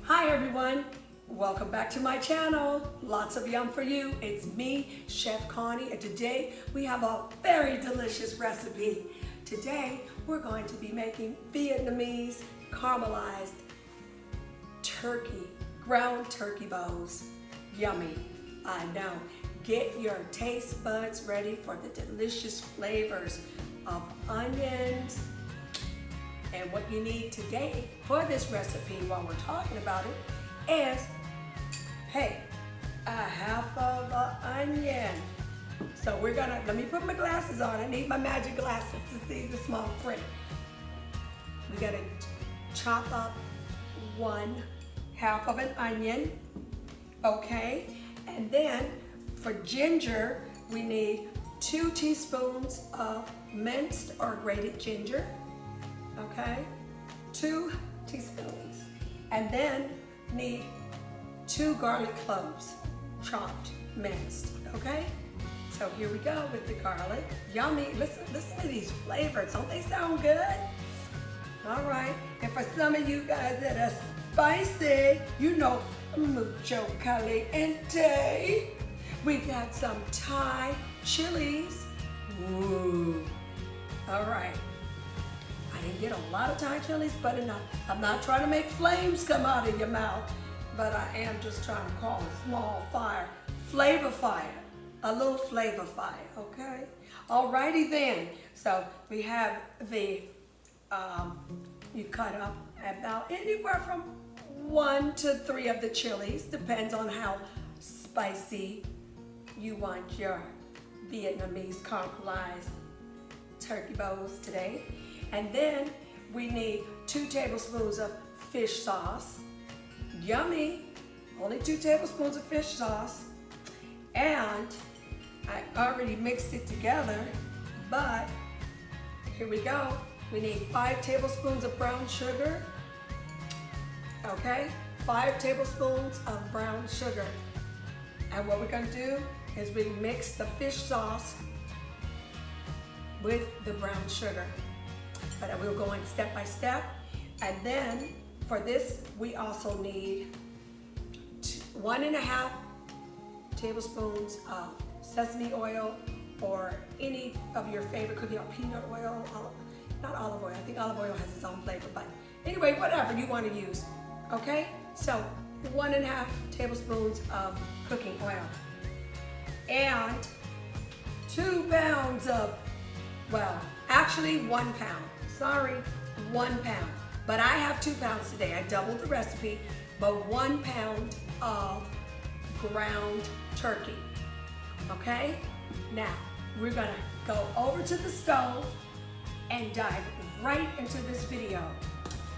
Hi everyone, welcome back to my channel. Lots of yum for you. It's me, Chef Connie, and today we have a very delicious recipe. Today we're going to be making Vietnamese caramelized turkey, ground turkey bows. Yummy, I know. Get your taste buds ready for the delicious flavors of onions. And what you need today for this recipe while we're talking about it is, hey, a half of an onion. So we're gonna, let me put my glasses on. I need my magic glasses to see the small print. We gotta chop up 1/2 of an onion, okay? And then for ginger, we need 2 teaspoons of minced or grated ginger. Okay, 2 teaspoons. And then need 2 garlic cloves, chopped, minced, okay? So here we go with the garlic. Yummy, listen to these flavors, don't they sound good? All right, and for some of you guys that are spicy, you know, mucho caliente. We got some Thai chilies. Ooh, all right. I didn't get a lot of Thai chilies, but enough. I'm not trying to make flames come out of your mouth, but I am just trying to call a small fire, flavor fire, a little flavor fire, okay? Alrighty then. So we have the, you cut up about anywhere from 1 to 3 of the chilies, depends on how spicy you want your Vietnamese caramelized turkey bows today. And then we need 2 tablespoons of fish sauce. Yummy, only 2 tablespoons of fish sauce. And I already mixed it together, but here we go. We need 5 tablespoons of brown sugar. Okay, 5 tablespoons of brown sugar. And what we're gonna do is we mix the fish sauce with the brown sugar. But we'll go in step by step. And then for this, we also need 1.5 tablespoons of sesame oil or any of your favorite cooking oil, peanut oil, not olive oil. I think olive oil has its own flavor, but anyway, whatever you want to use, okay? So 1.5 tablespoons of cooking oil and 2 pounds of, well, actually 1 pound. Sorry, 1 pound. But I have 2 pounds today. I doubled the recipe, but 1 pound of ground turkey. Okay? Now, we're gonna go over to the stove and dive right into this video.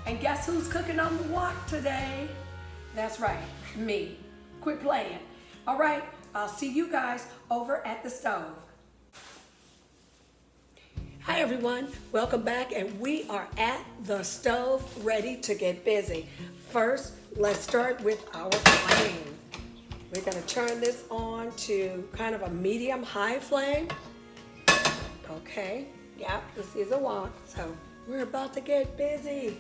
And guess who's cooking on the wok today? That's right, me. Quit playing. All right, I'll see you guys over at the stove. Hi everyone, welcome back, and we are at the stove ready to get busy. First, let's start with our flame. We're gonna turn this on to kind of a medium-high flame. Okay, yeah, this is a wok, so we're about to get busy.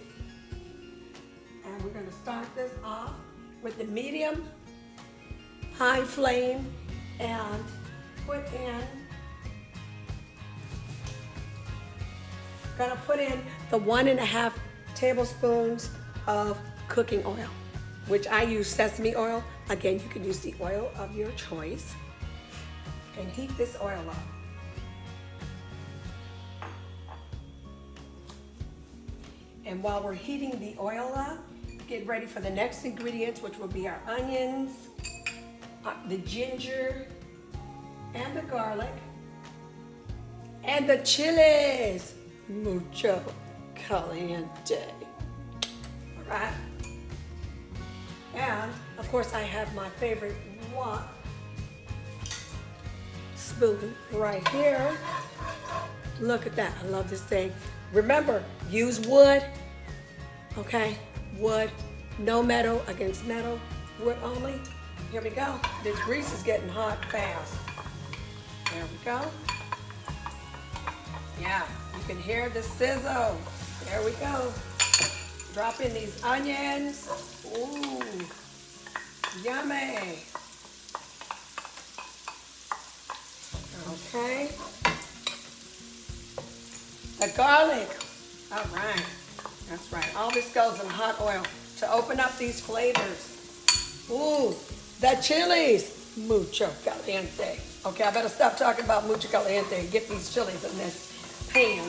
And we're gonna start this off with the medium-high flame and put in gonna put in the 1.5 tablespoons of cooking oil, which I use sesame oil. Again, you can use the oil of your choice. And heat this oil up. And while we're heating the oil up, get ready for the next ingredients, which will be our onions, the ginger, and the garlic, and the chilies. Mucho caliente. All right. And of course I have my favorite wok spoon right here. Look at that, I love this thing. Remember, use wood, okay? Wood, no metal against metal, wood only. Here we go. This grease is getting hot fast. There we go. Yeah, you can hear the sizzle. There we go. Drop in these onions. Ooh, yummy. Okay. The garlic. All right. That's right. All this goes in hot oil to open up these flavors. Ooh, the chilies. Mucho caliente. Okay, I better stop talking about mucho caliente and get these chilies in this pan.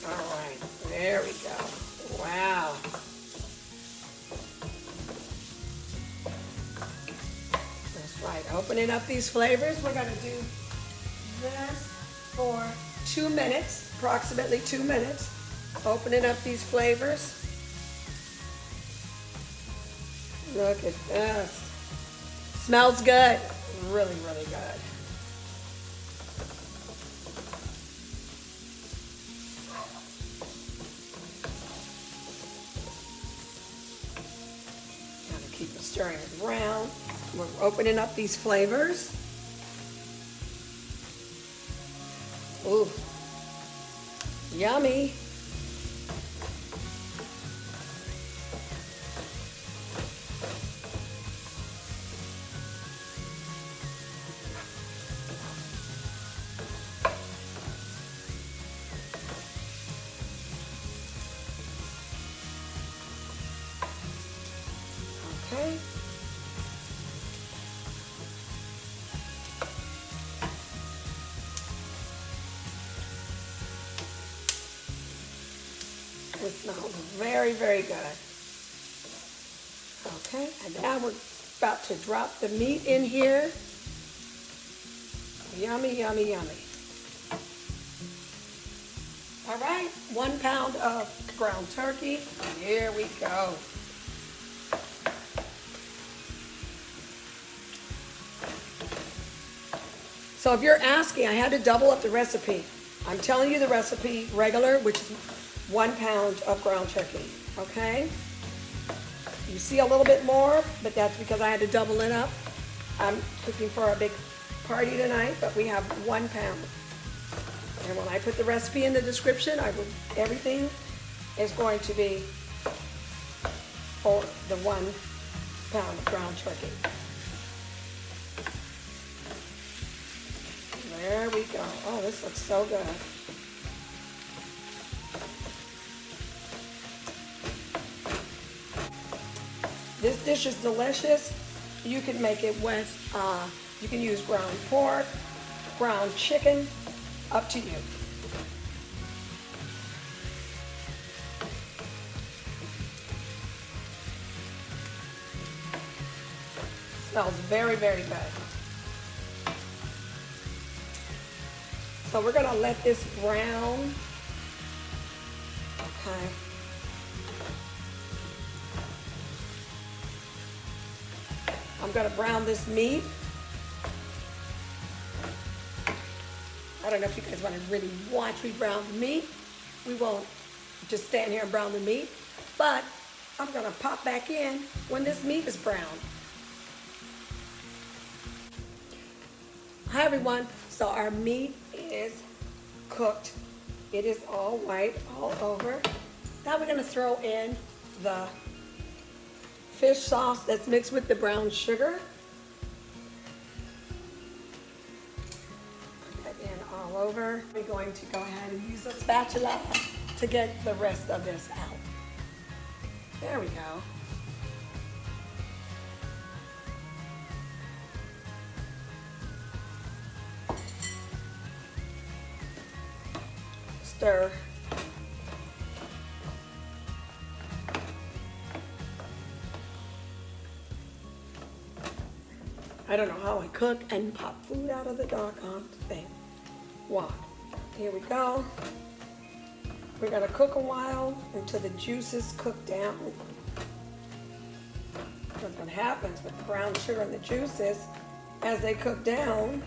All right, there we go. Wow. That's right, opening up these flavors. We're gonna do this for 2 minutes, approximately 2 minutes. Opening up these flavors. Look at this. Smells good. Really, really good. Gotta keep it stirring it around. We're opening up these flavors. Ooh, yummy. Okay. It smells very, very good. Okay, and now we're about to drop the meat in here. Yummy, yummy, yummy. All right, 1 pound of ground turkey. Here we go. So if you're asking, I had to double up the recipe. I'm telling you the recipe regular, which is 1 pound of ground turkey, okay? You see a little bit more, but that's because I had to double it up. I'm cooking for a big party tonight, but we have 1 pound. And when I put the recipe in the description, everything is going to be for the 1 pound of ground turkey. There we go. Oh, this looks so good. This dish is delicious. You can make it with, you can use ground pork, ground chicken, up to you. Smells very, very good. So we're gonna let this brown. Okay. I'm gonna brown this meat. I don't know if you guys want to really watch me brown the meat. We won't just stand here and brown the meat, but I'm gonna pop back in when this meat is browned. Hi everyone, so our meat is cooked. It is all white all over. Now we're gonna throw in the fish sauce that's mixed with the brown sugar. Put that in all over. We're going to go ahead and use a spatula to get the rest of this out. There we go. Stir. I don't know how I cook and pop food out of the doggone thing. Wow. Here we go. We're gonna cook a while until the juices cook down. Because what happens with the brown sugar and the juices, as they cook down,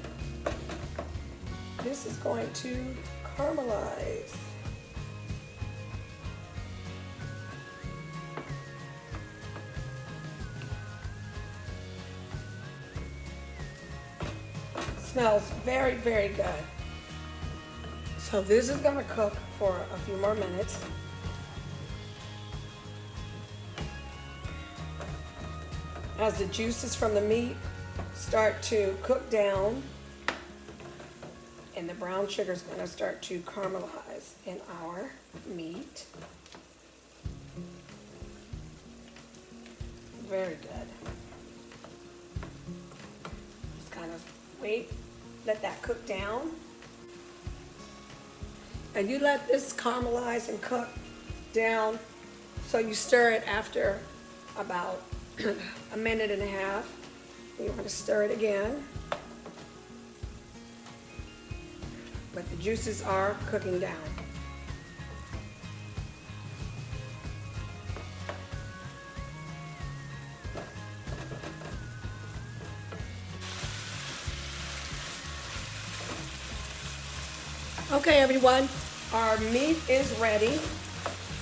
this is going to caramelize. Smells very, very good. So this is gonna cook for a few more minutes. as the juices from the meat start to cook down, and the brown sugar is going to start to caramelize in our meat. Very good. Just kind of wait, let that cook down. And you let this caramelize and cook down, so you stir it after about a minute and a half. You want to stir it again. But the juices are cooking down. Okay, everyone, our meat is ready.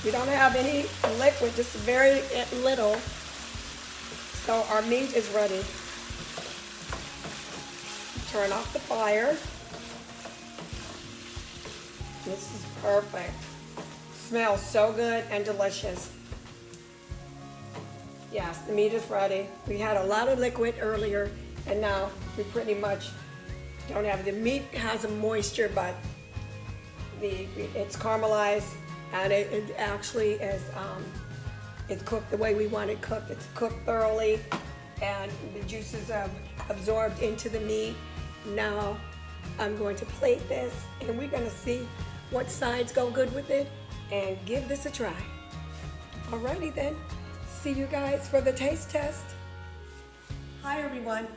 We don't have any liquid, just very little. So our meat is ready. Turn off the fire. This is perfect. Smells so good and delicious. Yes, the meat is ready. We had a lot of liquid earlier, and now we pretty much don't have. The meat has a moisture, but it's caramelized, and it actually is it's cooked the way we want it cooked. It's cooked thoroughly, and the juices have absorbed into the meat. Now I'm going to plate this, and we're going to see what sides go good with it and give this a try. Alrighty then, see you guys for the taste test. Hi everyone,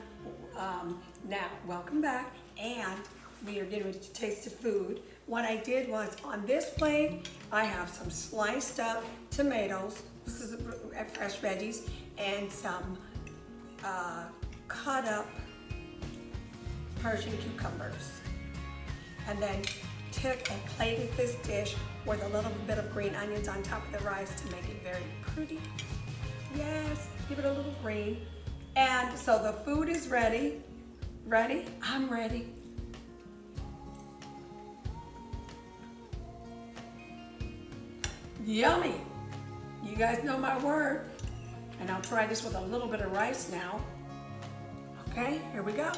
now welcome back, and we are getting ready to taste the food. What I did was, on this plate, I have some sliced up tomatoes, this is fresh veggies, and some cut up Persian cucumbers. And then took and plated this dish with a little bit of green onions on top of the rice to make it very pretty. Yes, give it a little green. And so the food is ready. Ready? I'm ready. Yummy. You guys know my word. And I'll try this with a little bit of rice now. Okay, here we go.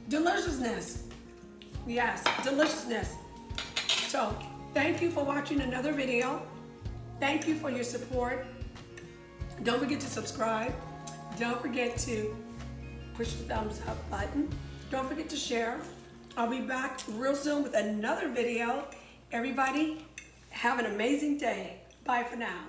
Deliciousness. Yes, deliciousness. So, thank you for watching another video. Thank you for your support. Don't forget to subscribe. Don't forget to push the thumbs up button. Don't forget to share. I'll be back real soon with another video. Everybody, have an amazing day. Bye for now.